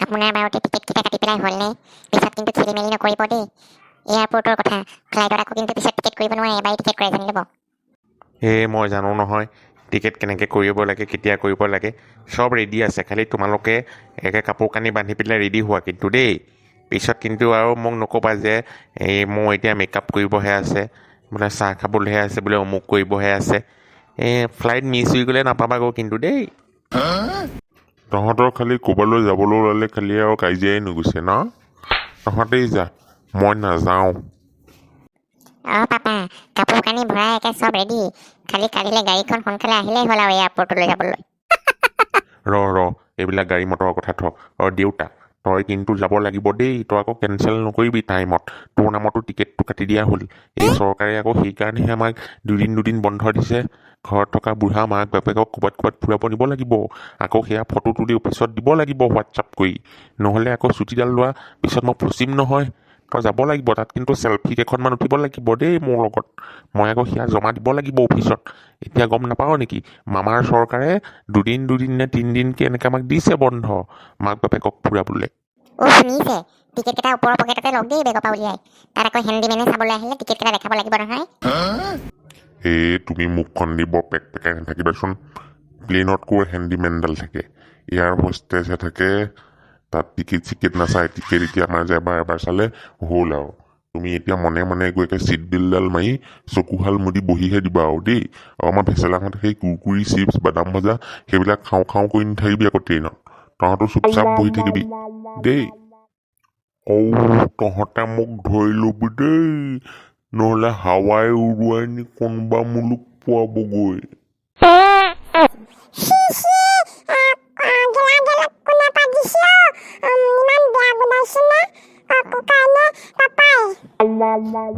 আপোনাৰ বাৰতে টিকেট কেইটা কাটি পেলাই হ'লনে? পিছত কিন্তু খেলি মেলি নকৰিব দেই। এয়াৰপৰ্টৰ কথা, ফ্লাইটত আকৌ কিন্তু পিছত টিকেট কৰিব নোৱাৰে, এবাৰেই টিকেট কৰে জানি ল'ব। মই জানো নহয় টিকেট কেনেকৈ কৰিব লাগে, কেতিয়া কৰিব লাগে, চব ৰেডি আছে। খালি তোমালোকে কাপোৰ কানি বান্ধি পেলাই ৰেডি হোৱা কিন্তু দেই। পিছত কিন্তু আৰু মোক নক'বা যে মোৰ এতিয়া মেকআপ কৰিবহে আছে, বোলে চাহ খাবলৈহে আছে, বোলে অমুক কৰিবহে আছে। ফ্লাইট মিছ হৈ গ'লে নাপাবাগৈ কিন্তু দেই। তহঁতৰ খালি ক'ৰবালৈ যাবলৈ ওলালে খালি আৰু কাজিয়াই নুগুছে ন? তহঁতেই যা, মই নাযাওঁ। পাপা, কাপোৰ কানি ভৰাই চব ৰেডি, খালি কালিলৈ গাড়ীখন সোনকালে আহিলেই হ'ল আৰু এয়াৰপৰ্টলৈ যাবলৈ। এইবিলাক গাড়ী মটৰৰ কথা থ। দেউতা, তই কিন্তু যাব লাগিব দেই। তই আকৌ কেঞ্চেল নকৰিবি টাইমত। তোৰ নামতো টিকেটটো কাটি দিয়া হ'ল। এই চৰকাৰে আকৌ সেইকাৰণেহে আমাক দুদিন বন্ধ দিছে। ঘৰত থকা বুঢ়া মাক বাপেকক ক'ৰবাত ফুৰাব নিব লাগিব। আকৌ সেয়া ফটো তুলি অফিচত দিব লাগিব হোৱাটছআপ কৰি। নহ'লে আকৌ ছুটিডাল লোৱা পিছত মই ফচিম নহয়। তই যাব লাগিব তাত, কিন্তু চেলফি কেইখনমান উঠিব লাগিব দেই মোৰ লগত। মই আকৌ সেয়া জমা দিব লাগিব অফিচত। এতিয়া গম নাপাওঁ নেকি, মামাৰ চৰকাৰে দুদিন নে 3 দিনকৈ এনেকৈ আমাক দিছে বন্ধ, মাক বাপেকক ফুৰাবলৈ। শুনিছে? টিকেট কেইটা ওপৰৰ পকেটতে লওক দেই, বেগৰ পৰা উলিয়াই। তাত আকৌ হেণ্ডিমেনে চাবলৈ আহিলে টিকেট কেইটা দেখাব লাগিব নহয়। তুমি মুখখন দিব পেকপেকাই নাথাকিবাচোন। প্লেইনতকৈ হেণ্ডিমেনডাল থাকে, এয়াৰ হোষ্টেজহে থাকে। তাত টিকেট নাচায়। টিকেট এতিয়া আমাৰ যে এবাৰ চালে হ'ল আৰু। তুমি এতিয়া মনে গৈ চিট বিলডাল মাৰি চকুহাল মুদি বহিহে দিবা আৰু দেই। আৰু আমাৰ ভেচেলাহঁত সেই কুৰকুৰি চিপছ বাদাম ভজা সেইবিলাক খাওঁ কৰি নাথাকিবি আকৌ ট্ৰেইনত। তহঁতো চুপচাপ বহি থাকিবি দেই। তহঁতে মোক ধৰি ল'বি দেই, নহ'লে হাৱাই উৰুৱাই নি কোনোবা মুলুক পোৱাবগৈ।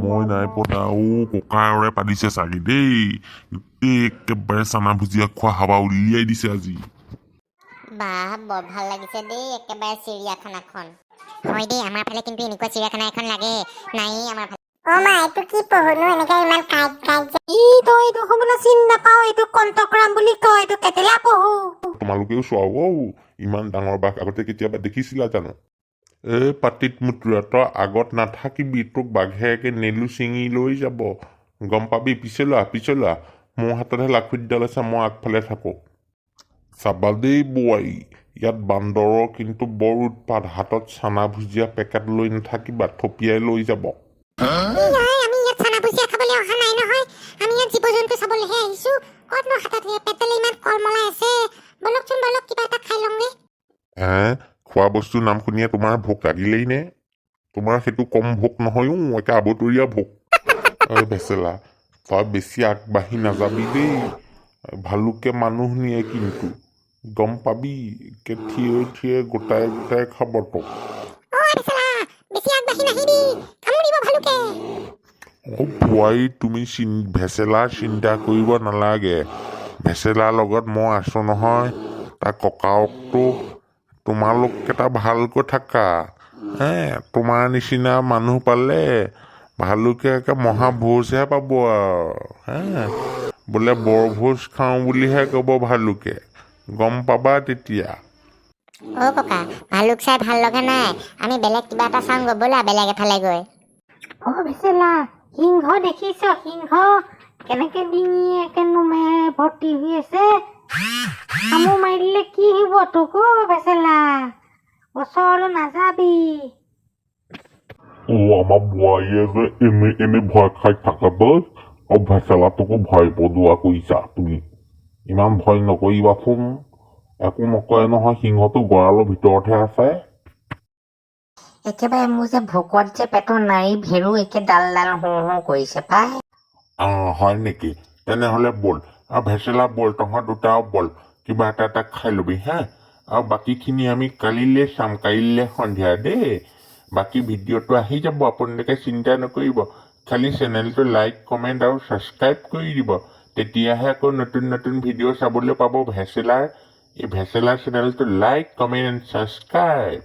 মই নাই পতা ককায়ৰে পাতিছে চাগে দেই। একেবাৰে চানা ভুজিয়া খোৱা হাৱা উলিয়াই দিছে আজি। বাহ, বৰ ভাল লাগিছে দেই একেবাৰে চিৰিয়াখানাখন। হয় দেই, আমাৰ ফালে কিন্তু এনেকুৱা চিৰিয়াখানা এখন লাগে নাই আমাৰ ফালে। মা, এইটো কি পহুনো এনেকে ইমান কাইট তই এইটো হ'বলৈ চিন নাপাও, এইটো কণ্টকৰাম বুলি কয়, এইটো কেটেলা পহু। তোমালোকেও চোৱা ইমান ডাঙৰ বাঘ আগতে কেতিয়াবা দেখিছিলা জানো? পাতিত মুতুৰা, তই আগত নাথাকিবি, তোক বাঘে নেলু ছিঙি লৈ যাব, গম পাবি। পিছলা মোৰ হাততহে লাখুটিডাল আছে, মই আগফালে থাকো। চাবা দেই বোৱাৰী, ইয়াত বান্দৰৰ কিন্তু বৰ উৎপাত। হাতত চানা ভুজিয়া পেকেট লৈ নাথাকিবা, থপিয়াই লৈ যাব। আমি ইয়াত চানা ভুজিয়া খাবলৈ অহা নাই নহয়, আমি ইয়াত জীৱ জন্তু চাবলৈহে আহিছো। ক'তনো হাতত পেটেলে ইমান কলমলাই আছে, বলক কিবা এটা খাই লওঁগে। খোৱা বস্তুৰ নাম শুনিয়ে তোমাৰ ভোক লাগিলেই নে? তোমাৰ সেইটো কম ভোক নহয়ও, একে আবতৰীয়া ভোক। ভেচেলা, তই বেছি আগবাঢ়ি নাযাবি দেই, ভালুকে মানুহ নিয়ে কিন্তু, গম পাবি। থিয়ে গোটাই খাব তোক। বোৱাৰী, তুমি ভেচেলাৰ চিন্তা কৰিব নালাগে। ভেচেলাৰ লগত মই আছো নহয়, তাৰ ককাকটো। তোমালোককেইটা ভালকৈ থাকা। তোমাৰ নিচিনা মানুহ পালে ভালুকে মহাভোজহে পাব আৰু। বোলে বৰভোজ খাওঁ বুলিহে ক'ব ভালুকে, গম পাবা তেতিয়া। ককা, ভালুক চাই ভাল লগা নাই, আমি বেলেগ কিবা এটা চাওঁ ব'লা, বেলেগ এফালে গৈ। ভেচেলা, সিংহ দেখিছ? সিংহ কেনেকে ডিঙিয়ে নোমেৰে ভৰ্তি হৈ আছে। কামোৰ মাৰিলে কি হ'ব তোক? ভেচেলা, ওচৰলৈ নাযাবি। আমাৰ বোৱাৰীয়ে যে এনে ভয় খাই থাকে দেই, আৰু ভেচেলাটোকো ভয় পদোৱা কৰিছা তুমি। ইমান ভয় নকৰিবাচোন, একো নকৰে নহয়, সিংহটো গঁৰালৰ ভিতৰতহে আছে। একেবাৰে মোৰ যে ভোকত যে পেটৰ নাৰী ভেৰু ডাল হওঁ কৰিছে পাই। হয় নেকি? তেনেহ'লে ব'ল, আৰু ভেচেলা ব'ল, তহঁত দুটাও ব'ল, কিবা এটা খাই ল'বি হা। আৰু বাকীখিনি আমি কালিলৈ চাম, কাইলৈ সন্ধিয়া দেই। বাকী ভিডিঅ'টো আহি যাব, আপোনালোকে চিন্তা নকৰিব। খালি চেনেলটো লাইক, কমেণ্ট আৰু ছাবস্ক্ৰাইব কৰি দিব, তেতিয়াহে আকৌ নতুন ভিডিঅ' চাবলৈ পাব ভেচেলাৰ। এই ভেচেলাৰ চেনেলটো লাইক, কমেণ্ট এণ্ড ছাবস্ক্ৰাইব।